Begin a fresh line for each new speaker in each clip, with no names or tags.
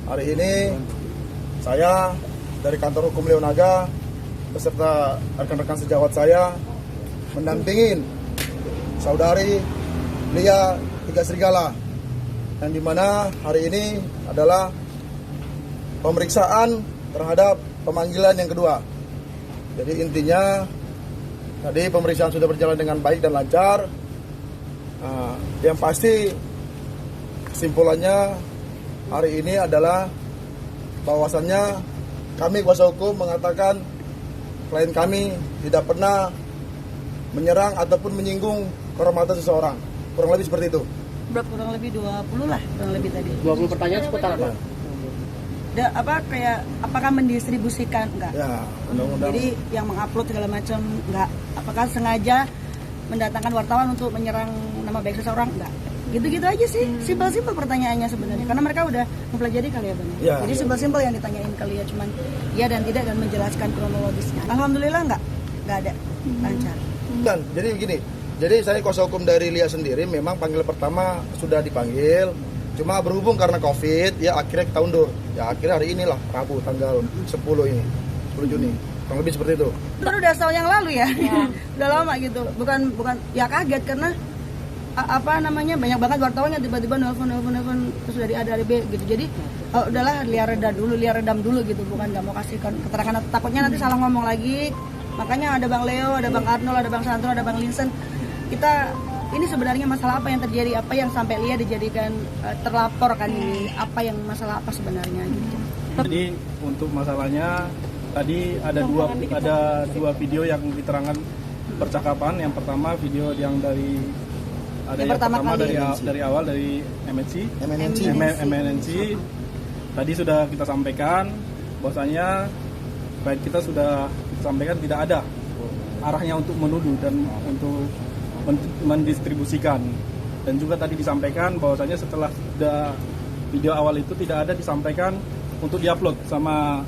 hari ini saya dari kantor hukum Leonaga beserta rekan-rekan sejawat saya mendampingin saudari Lia Tiga Serigala, yang dimana hari ini adalah pemeriksaan terhadap pemanggilan yang kedua. Jadi intinya tadi pemeriksaan sudah berjalan dengan baik dan lancar. Yang pasti kesimpulannya hari ini adalah bahwasannya kami kuasa hukum mengatakan klien kami tidak pernah menyerang ataupun menyinggung kehormatan seseorang. Kurang lebih seperti itu.
Berapa, kurang lebih 20 lah, kurang lebih tadi.
20 pertanyaan seputar apa?
Apakah mendistribusikan? Enggak.
Ya, undang-undang.
Jadi yang mengupload segala macam enggak. Apakah sengaja mendatangkan wartawan untuk menyerang nama baik seseorang? Enggak. Gitu-gitu aja sih. Simpel-simpel pertanyaannya sebenarnya. Karena mereka udah mempelajari kali ya, Bang.
Ya.
Jadi simpel-simpel yang ditanyain kali ya, cuman iya dan tidak dan menjelaskan kronologisnya. Alhamdulillah enggak ada. Lancar.
Dan jadi begini. Jadi saya kuasa hukum dari Lia sendiri memang panggil pertama sudah dipanggil. Cuma berhubung karena COVID ya akhirnya kita undur. Ya akhirnya hari inilah Rabu tanggal 10 ini. 10 Juni. Kurang lebih seperti itu.
Itu udah tahun yang lalu ya. Udah lama gitu. Bukan ya kaget karena banyak banget wartawan yang tiba-tiba nelfon terus dari A dari B gitu. Jadi udahlah Lia redam dulu gitu, bukan nggak mau kasih keterangan, takutnya nanti salah ngomong lagi. Makanya ada Bang Leo, ada Bang Arnold, ada Bang Santro, ada Bang Linsen. Kita ini sebenarnya masalah apa yang terjadi, apa yang sampai Lia dijadikan terlapor kan ini, apa yang masalah apa sebenarnya gitu.
Jadi untuk masalahnya tadi ada dua video yang diterangkan percakapan. Yang pertama video yang dari dari awal dari MNC. Tadi sudah kita sampaikan bahwasanya baik kita sudah sampaikan tidak ada arahnya untuk menuduh dan untuk mendistribusikan. Dan juga tadi disampaikan bahwasanya setelah video awal itu tidak ada disampaikan untuk diupload sama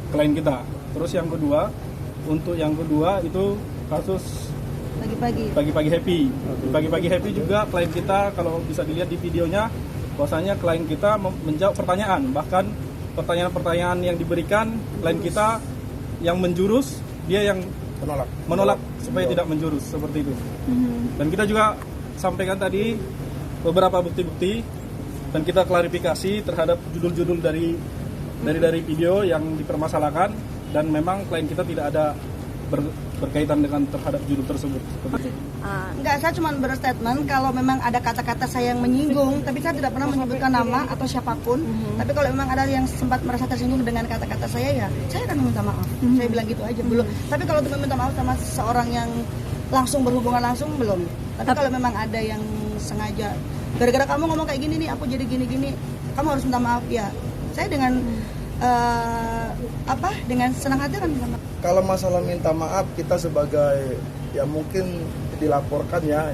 klien kita. Terus yang kedua, untuk yang kedua itu kasus pagi-pagi happy juga klien kita, kalau bisa dilihat di videonya bahwasanya klien kita menjawab pertanyaan, bahkan pertanyaan-pertanyaan yang diberikan klien kita yang menjurus, dia yang menolak supaya tidak menjurus seperti itu. Dan kita juga sampaikan tadi beberapa bukti-bukti dan kita klarifikasi terhadap judul-judul dari video yang dipermasalahkan, dan memang klien kita tidak ada berkaitan dengan terhadap judul tersebut.
Enggak, saya cuma berstatement kalau memang ada kata-kata saya yang menyinggung, tapi saya tidak pernah menyebutkan nama atau siapapun. Tapi kalau memang ada yang sempat merasa tersinggung dengan kata-kata saya, ya saya akan meminta maaf. Saya bilang gitu aja, belum. Tapi kalau untuk meminta maaf sama seseorang yang langsung berhubungan langsung, belum. Tapi kalau memang ada yang sengaja, gara-gara kamu ngomong kayak gini nih, aku jadi gini-gini, kamu harus minta maaf ya. Saya dengan dengan senang hati kan minta maaf.
Kalau masalah minta maaf, kita sebagai ya mungkin dilaporkan ya,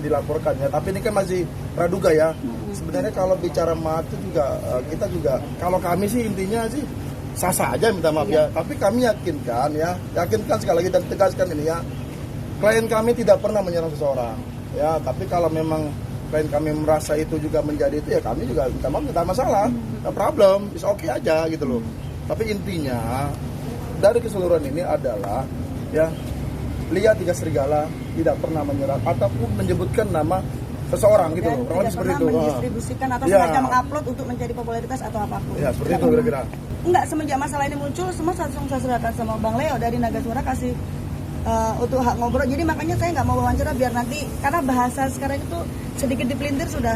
tapi ini kan masih praduga ya. Sebenarnya kalau bicara maaf itu juga kita juga, kalau kami sih intinya sih sah-sah aja minta maaf ya. Tapi kami yakinkan sekali lagi dan tegaskan ini ya, klien kami tidak pernah menyerang seseorang ya. Tapi kalau memang klien kami merasa itu juga menjadi itu ya, kami juga minta maaf, tidak masalah, no problem, is okay aja gitu loh. Tapi intinya dari keseluruhan ini adalah ya, Lia Tiga Serigala tidak pernah menyerang ataupun menyebutkan nama seseorang gitu loh. Kurang lebih seperti itu.
Mendistribusikan atau sengaja mengupload untuk mencari popularitas atau apapun.
Ya, seperti itu kira-kira.
Enggak, semenjak masalah ini muncul semua langsung saya serahkan sama Bang Leo dari Naga Suara kasih untuk hak ngobrol. Jadi makanya saya nggak mau wawancara biar nanti, karena bahasa sekarang itu sedikit dipelintir sudah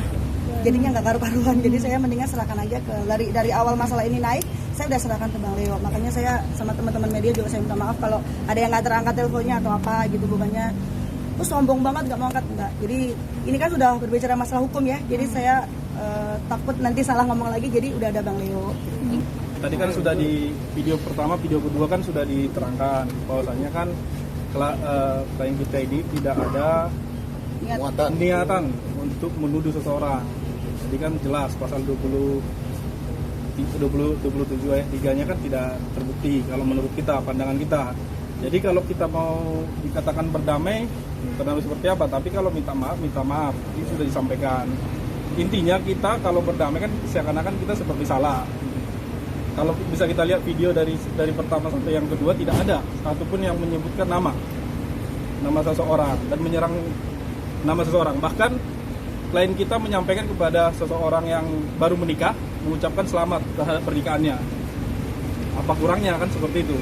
jadinya nggak karu-karuan. Jadi saya mendingan serahkan aja ke dari awal masalah ini naik, saya udah serahkan ke Bang Leo. Makanya saya sama teman-teman media juga saya minta maaf kalau ada yang nggak terangkat teleponnya atau apa gitu, bukannya sombong banget nggak mau angkat, enggak. Jadi ini kan sudah berbicara masalah hukum ya. Jadi saya takut nanti salah ngomong lagi, jadi udah ada Bang Leo.
Tadi kan sudah di video pertama, video kedua kan sudah diterangkan bahwasanya kan klien kita ini tidak ada niatan untuk menuduh seseorang. Jadi kan jelas pasal 27 ayat 3-nya kan tidak terbukti kalau menurut kita, pandangan kita. Jadi kalau kita mau dikatakan berdamai seperti apa? Tapi kalau minta maaf, ini sudah disampaikan. Intinya kita kalau berdamai kan seakan-akan kita seperti salah. Kalau bisa kita lihat video dari pertama sampai yang kedua, tidak ada satupun yang menyebutkan nama seseorang dan menyerang nama seseorang. Bahkan klien kita menyampaikan kepada seseorang yang baru menikah, mengucapkan selamat terhadap pernikahannya. Apa kurangnya kan seperti itu?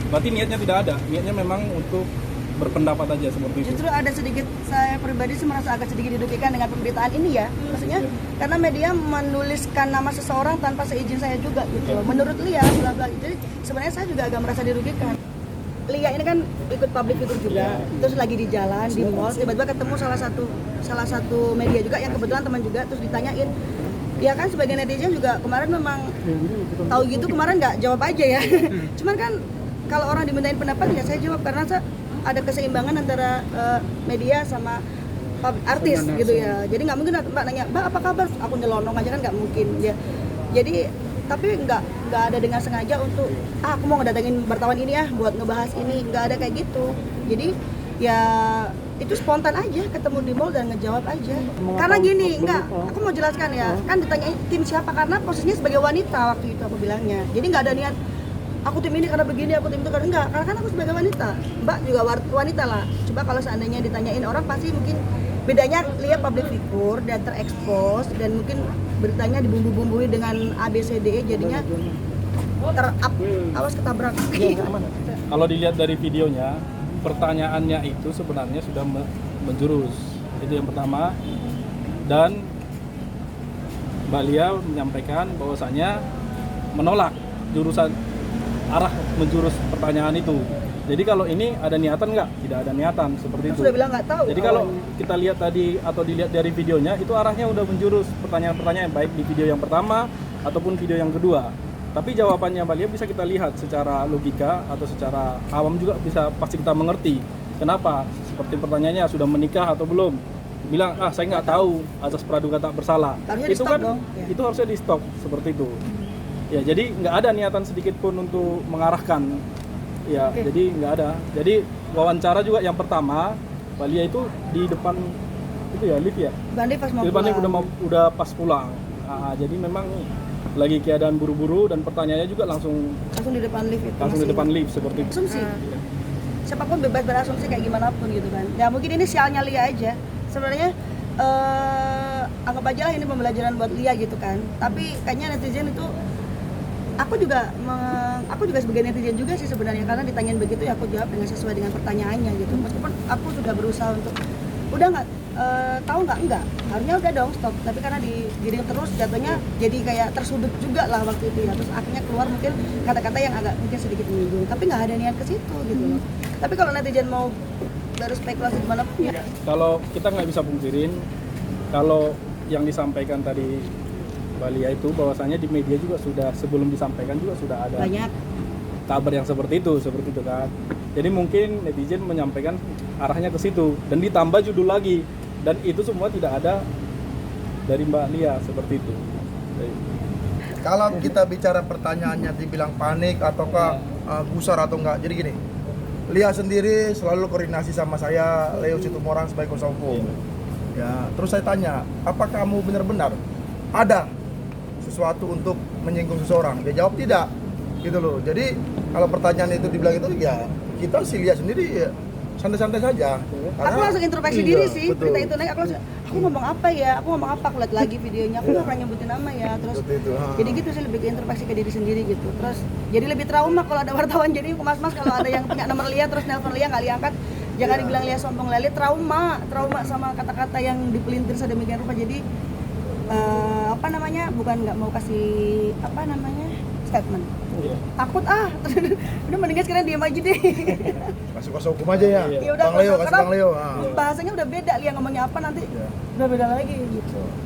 Berarti niatnya tidak ada, niatnya memang untuk berpendapat aja seperti itu.
Justru ada sedikit, saya pribadi sih merasa agak sedikit dirugikan dengan pemberitaan ini ya, maksudnya karena media menuliskan nama seseorang tanpa seizin saya juga gitu. Menurut Lia, bla bla. Jadi sebenarnya saya juga agak merasa dirugikan. Lia ini kan ikut public figure juga, terus lagi di jalan di mall, tiba-tiba ketemu salah satu media juga yang kebetulan teman juga, terus ditanyain. Ya kan sebagai netizen juga kemarin memang tahu gitu, kemarin nggak jawab aja ya. Cuman kan kalau orang dimintain pendapat ya saya jawab karena ada keseimbangan antara media sama artis gitu ya. Jadi nggak mungkin Mbak nanya, Mbak apa kabar? Aku nyelonong aja kan nggak mungkin ya. Jadi tapi nggak ada dengan sengaja untuk aku mau ngedatengin wartawan ini ya buat ngebahas ini, nggak ada kayak gitu. Jadi ya itu spontan aja, ketemu di mall dan ngejawab aja. Karena gini, aku mau jelaskan ya, kan ditanyain tim siapa karena posisinya sebagai wanita waktu itu aku bilangnya. Jadi nggak ada niat aku tim ini karena begini, aku tim itu karena enggak, karena kan aku sebagai wanita, Mbak juga wanita lah. Coba kalau seandainya ditanyain orang pasti mungkin bedanya lihat public figure dan terekspos dan mungkin beritanya dibumbu-bumbui dengan ABCDE jadinya awas ketabrak.
Kalau dilihat dari videonya, pertanyaannya itu sebenarnya sudah menjurus. Itu yang pertama. Dan Mbak Lia menyampaikan bahwasanya menolak jurusan arah menjurus pertanyaan itu. Jadi kalau ini ada niatan nggak? Tidak ada niatan seperti itu.
Sudah bilang nggak tahu.
Jadi kalau kita lihat tadi atau dilihat dari videonya, itu arahnya udah menjurus pertanyaan-pertanyaan baik di video yang pertama ataupun video yang kedua. Tapi jawabannya Mbak Lia bisa kita lihat secara logika atau secara awam juga bisa pasti kita mengerti. Kenapa? Seperti pertanyaannya sudah menikah atau belum? Bilang saya nggak tahu asas praduga tak bersalah.
Harusnya
itu
di-stop
kan
dong.
itu harusnya di stop seperti itu. Ya jadi nggak ada niatan sedikit pun untuk mengarahkan. Ya jadi nggak ada. Jadi wawancara juga yang pertama Mbak Lia itu di depan itu ya lift ya.
Bandi pas mau
Di depan lift
pulang.
udah pas pulang. Jadi memang lagi keadaan buru-buru dan pertanyaannya juga langsung
di depan lift itu.
di depan lift seperti itu.
Asumsi. Siapapun bebas berasumsi kayak gimana pun gitu kan. Ya mungkin ini sialnya Lia aja. Sebenarnya anggap aja lah ini pembelajaran buat Lia gitu kan. Tapi kayaknya netizen itu aku juga sebagai netizen juga sih sebenarnya, karena ditanyain begitu ya aku jawab dengan sesuai dengan pertanyaannya gitu. Meskipun aku sudah berusaha untuk udah nggak tahu nggak harusnya udah dong stop, tapi karena digiring terus jatuhnya jadi kayak tersudut juga lah waktu itu ya. Terus akhirnya keluar mungkin kata-kata yang agak mungkin sedikit menyinggung, tapi nggak ada niat ke situ gitu loh. Tapi kalau netizen mau berspekulasi gimana pun ya.
Kalau kita nggak bisa pungkirin kalau yang disampaikan tadi Mbak Lia itu bahwasanya di media juga sudah sebelum disampaikan juga sudah ada
Banyak
kabar yang seperti itu kan. Jadi mungkin netizen menyampaikan arahnya ke situ dan ditambah judul lagi, dan itu semua tidak ada dari Mbak Lia seperti itu.
Kalau kita bicara pertanyaannya dibilang panik ataukah gusar atau enggak, jadi gini, Lia sendiri selalu koordinasi sama saya, Leo Situmorang sebagai kuasa hukum. Ya, terus saya tanya, apa kamu benar-benar ada sesuatu untuk menyinggung seseorang? Dia jawab tidak, gitu loh. Jadi kalau pertanyaan itu dibilang itu ya kita sih lihat sendiri ya santai-santai saja.
aku langsung introspeksi diri sih,
betul.
berita itu naik aku ngomong apa ya, aku lihat lagi videonya, aku nggak pernah nyebutin nama ya, terus
Itu.
jadi gitu sih, lebih ke introspeksi ke diri sendiri gitu. Terus jadi lebih trauma kalau ada wartawan, jadi mas kalau ada yang punya nomor Lia terus nelpon Lia nggak Lia angkat, jangan dibilang Lia sombong. Lia trauma sama kata-kata yang dipelintir sedemikian rupa. Jadi bukan nggak mau kasih statement, takut udah mendingan sekarang diam aja deh.
Kasih kuasa hukum aja ya.
Ya udah,
Bang Leo, kasih
karena
Bang Leo.
bahasanya udah beda, Lia ngomongnya apa nanti udah beda lagi gitu.